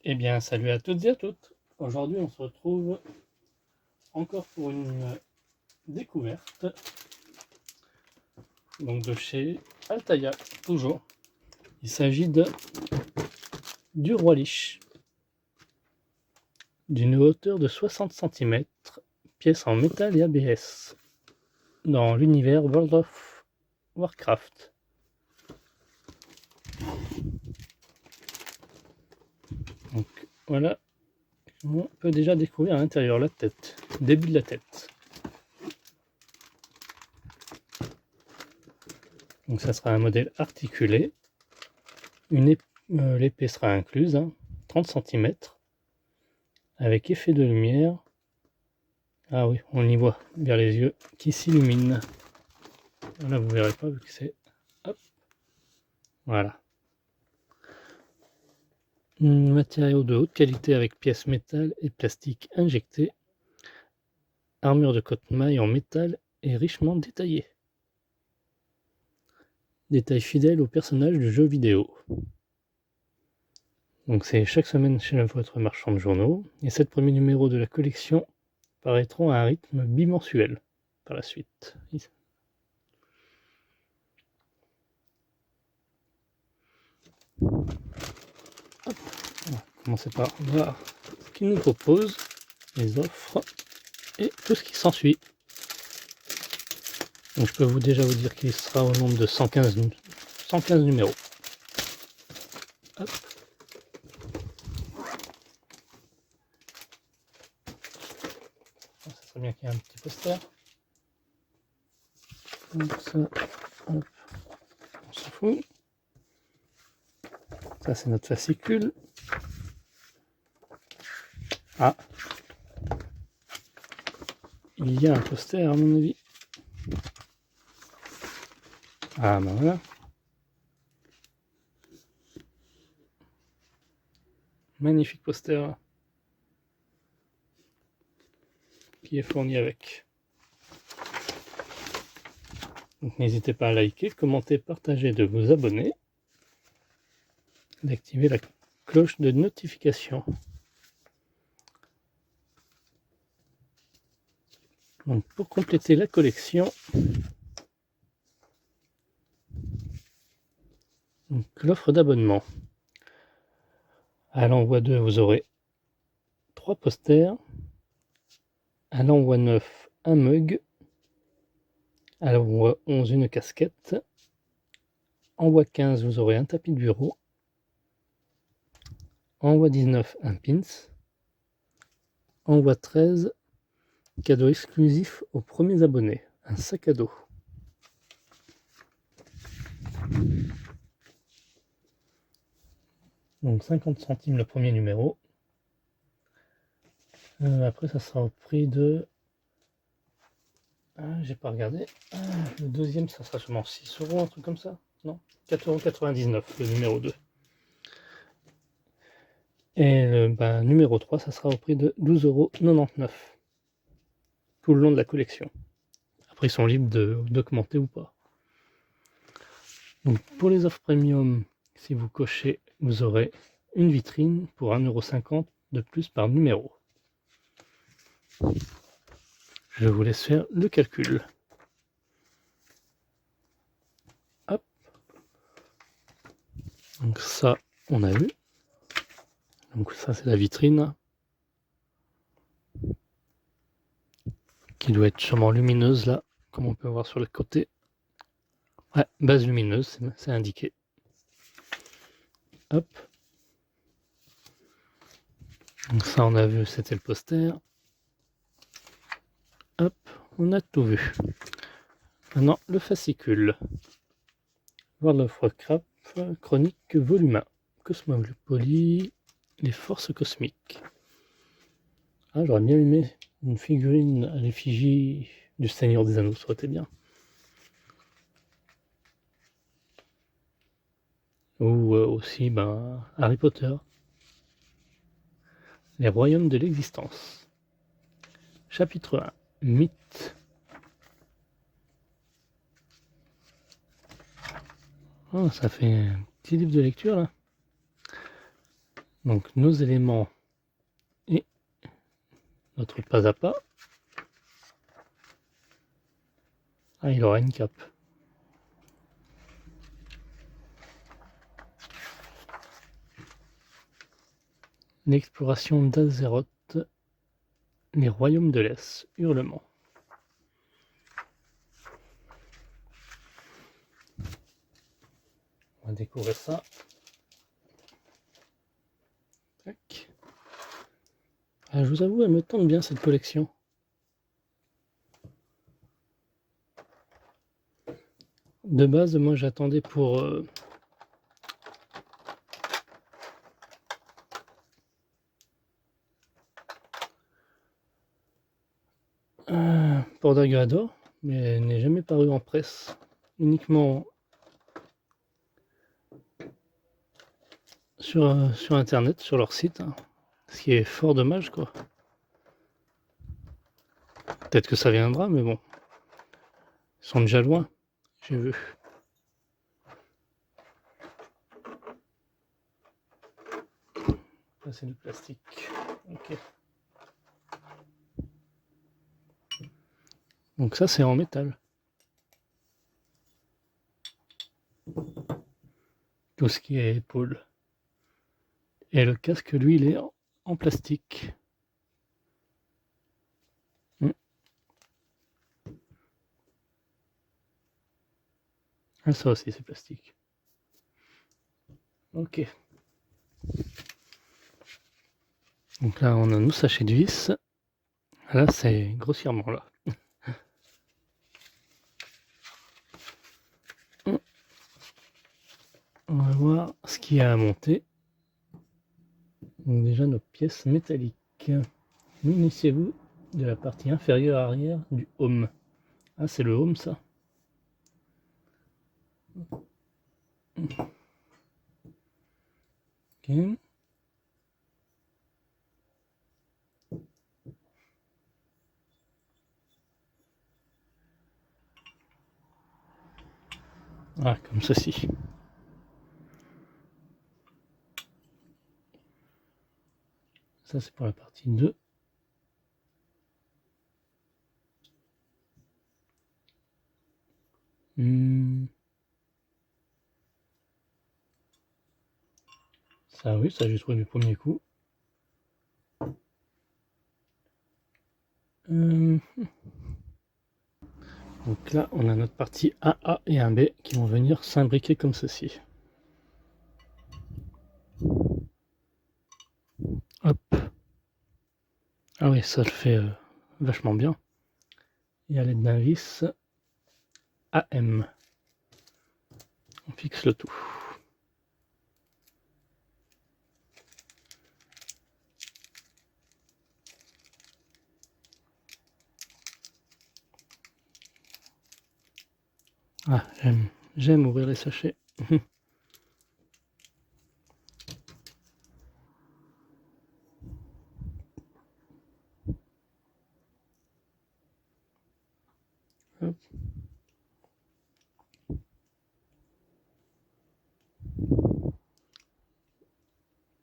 Eh bien, salut à toutes et à toutes. Aujourd'hui, on se retrouve encore pour une découverte. Donc de chez Altaïa, toujours. Il s'agit du Roi Lich. D'une hauteur de 60 cm, pièce en métal et ABS. Dans l'univers World of Warcraft. Donc voilà, on peut déjà découvrir à l'intérieur la tête, début de la tête. Donc ça sera un modèle articulé. L'épée sera incluse, 30 cm, avec effet de lumière. Ah oui, on y voit vers les yeux qui s'illuminent. Là, vous verrez pas vu que c'est... Hop, voilà. Un matériau de haute qualité avec pièces métal et plastique injectées. Armure de cotte maille en métal et richement détaillée. Détail fidèle au personnage du jeu vidéo. Donc c'est chaque semaine chez votre marchand de journaux. Et 7 premiers numéros de la collection paraîtront à un rythme bimensuel par la suite. Hop. On va commencer par voir ce qu'il nous propose, les offres et tout ce qui s'ensuit. Donc je peux déjà vous dire qu'il sera au nombre de 115 numéros. Hop. Ça serait bien qu'il y ait un petit poster. Donc ça, hop, on s'en fout. Ça c'est notre fascicule. Ah, il y a un poster à mon avis. Ah ben voilà. Magnifique poster qui est fourni avec. Donc n'hésitez pas à liker, commenter, partager, de vous abonner, d'activer la cloche de notification. Donc pour compléter la collection, l'offre d'abonnement. À l'envoi 2, vous aurez 3 posters. À l'envoi 9, un mug. À l'envoi 11, une casquette. Envoi 15, vous aurez un tapis de bureau. Envoi 19, un pins. Envoi 13, cadeau exclusif aux premiers abonnés, un sac à dos. Donc 50 centimes le premier numéro. Après ça sera au prix de... Ah, j'ai pas regardé. Le deuxième ça sera seulement 6 €, un truc comme ça. Non, 4,99 € le numéro 2. Et le numéro 3 ça sera au prix de 12,99 € tout le long de la collection. Après ils sont libres d'augmenter ou pas. Donc pour les offres premium, si vous cochez, vous aurez une vitrine pour 1,50 € de plus par numéro. Je vous laisse faire le calcul. Hop. Donc ça, on a vu. Donc ça, c'est la vitrine. Qui doit être sûrement lumineuse là, comme on peut voir sur le côté. Ouais, base lumineuse, c'est indiqué. Hop. Donc ça, on a vu, c'était le poster. Hop, on a tout vu. Maintenant, le fascicule. World of Warcraft, chronique volume 1. Cosmopolis, les forces cosmiques. Ah, j'aurais bien aimé une figurine à l'effigie du Seigneur des Anneaux, ça aurait été bien. Ou aussi Harry Potter. Les royaumes de l'existence. Chapitre 1. Mythe. Oh, ça fait un petit livre de lecture là. Donc nos éléments et notre pas à pas. Ah, il aura une cape. L'exploration d'Azeroth, les royaumes de l'Est, hurlement. On va découvrir ça. Tac. Ah, je vous avoue, elle me tente bien cette collection. De base, moi j'attendais pour Dagrador, mais elle n'est jamais parue en presse, uniquement sur internet, sur leur site, hein. Ce qui est fort dommage, quoi. Peut-être que ça viendra, mais bon, ils sont déjà loin, j'ai vu. Ça c'est du plastique. Ok. Donc ça c'est en métal. Tout ce qui est épaule. Et le casque, lui, il est en plastique. Ah, ça aussi c'est plastique. Ok. Donc là on a nos sachets de vis. Là c'est grossièrement là. On va voir ce qu'il y a à monter. Donc déjà nos pièces métalliques. Munissez-vous de la partie inférieure arrière du home. Ah, c'est le home ça. Ok. Ah, comme ceci. Ça c'est pour la partie 2. Ça oui, ça j'ai trouvé du premier coup. Donc là, on a notre partie AA et 1B qui vont venir s'imbriquer comme ceci. Hop. Ah oui, ça le fait vachement bien. Et à l'aide d'un vis AM, on fixe le tout. Ah, j'aime ouvrir les sachets. Hop.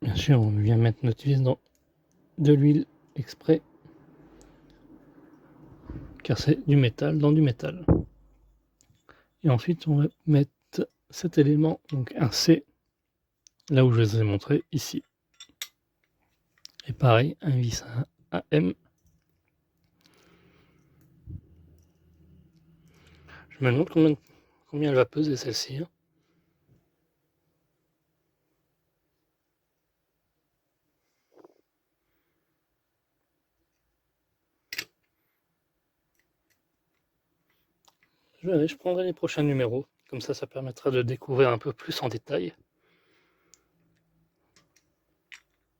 Bien sûr, on vient mettre notre vis dans de l'huile exprès, car c'est du métal dans du métal. Et ensuite, on va mettre cet élément, donc un C, là où je les ai montrés, ici. Et pareil, un vis AM. Je me demande combien elle va peser celle-ci. Hein. Je prendrai les prochains numéros, comme ça permettra de découvrir un peu plus en détail.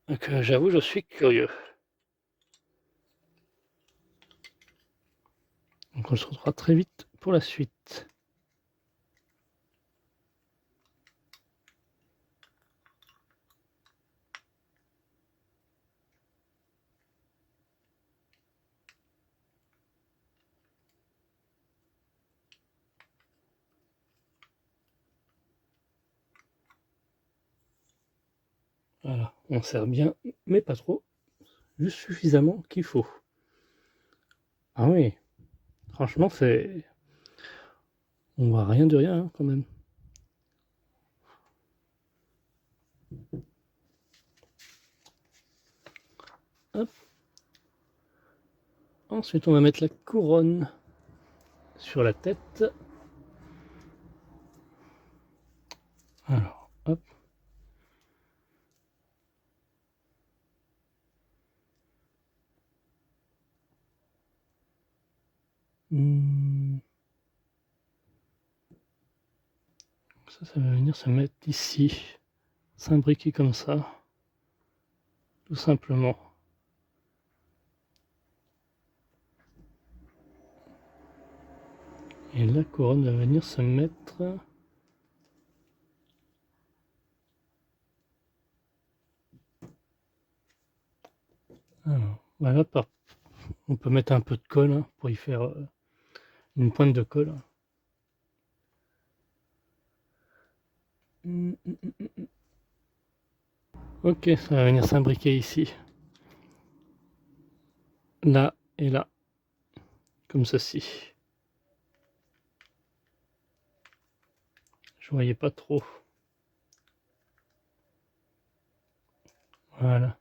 Donc j'avoue, je suis curieux. Donc on se retrouvera très vite pour la suite. Voilà. on serre bien, mais pas trop, juste suffisamment qu'il faut. Ah oui, franchement, c'est... On voit rien de rien, hein, quand même. Hop. Ensuite, on va mettre la couronne sur la tête. Alors, hop. Ça va venir se mettre ici, s'imbriquer comme ça, tout simplement. Et la couronne va venir se mettre... Alors, voilà, on peut mettre un peu de colle, hein, pour y faire une pointe de colle. Ok, ça va venir s'imbriquer ici. Là et là. Comme ceci. Je voyais pas trop. Voilà.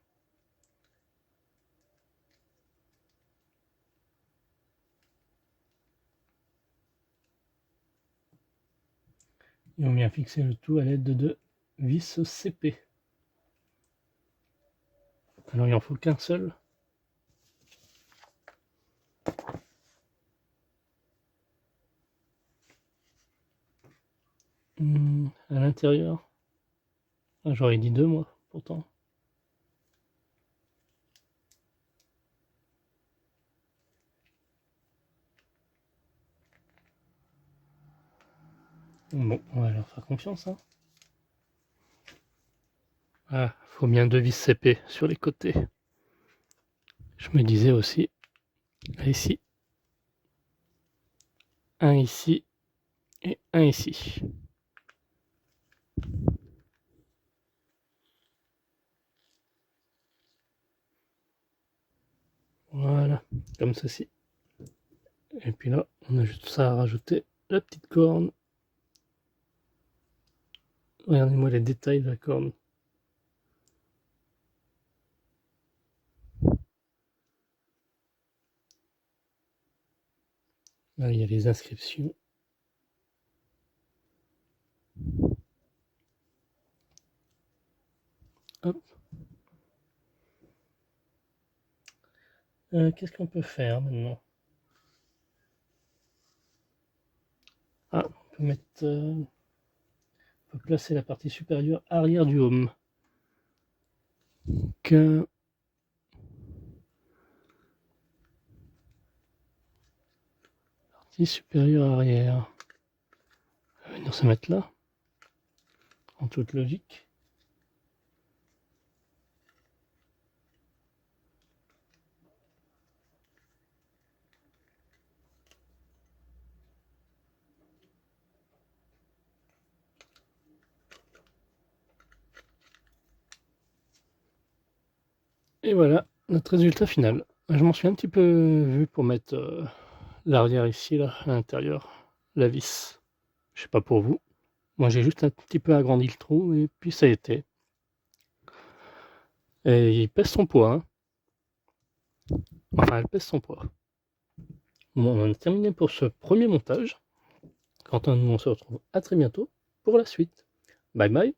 Et on vient fixer le tout à l'aide de vis CP. Alors il en faut qu'un seul. À l'intérieur. Ah, j'aurais dit 2 moi, pourtant. Bon, on va leur faire confiance, hein. Ah, faut bien 2 vis CP sur les côtés. Je me disais aussi, ici, un ici et un ici. Voilà, comme ceci. Et puis là, on a juste ça à rajouter, la petite corne. Regardez-moi les détails de la corne. Là, il y a les inscriptions. Hop. Qu'est-ce qu'on peut faire maintenant? Ah, on peut mettre... on peut placer la partie supérieure arrière du home. Donc, partie supérieure arrière. On va venir se mettre là, en toute logique. Et voilà, notre résultat final. Je m'en suis un petit peu vu pour mettre l'arrière ici, là, à l'intérieur, la vis. Je sais pas pour vous. Moi, j'ai juste un petit peu agrandi le trou, et puis ça a été. Et il pèse son poids, hein. Enfin, elle pèse son poids. Bon, on a terminé pour ce premier montage. Quant à nous, on se retrouve à très bientôt pour la suite. Bye bye.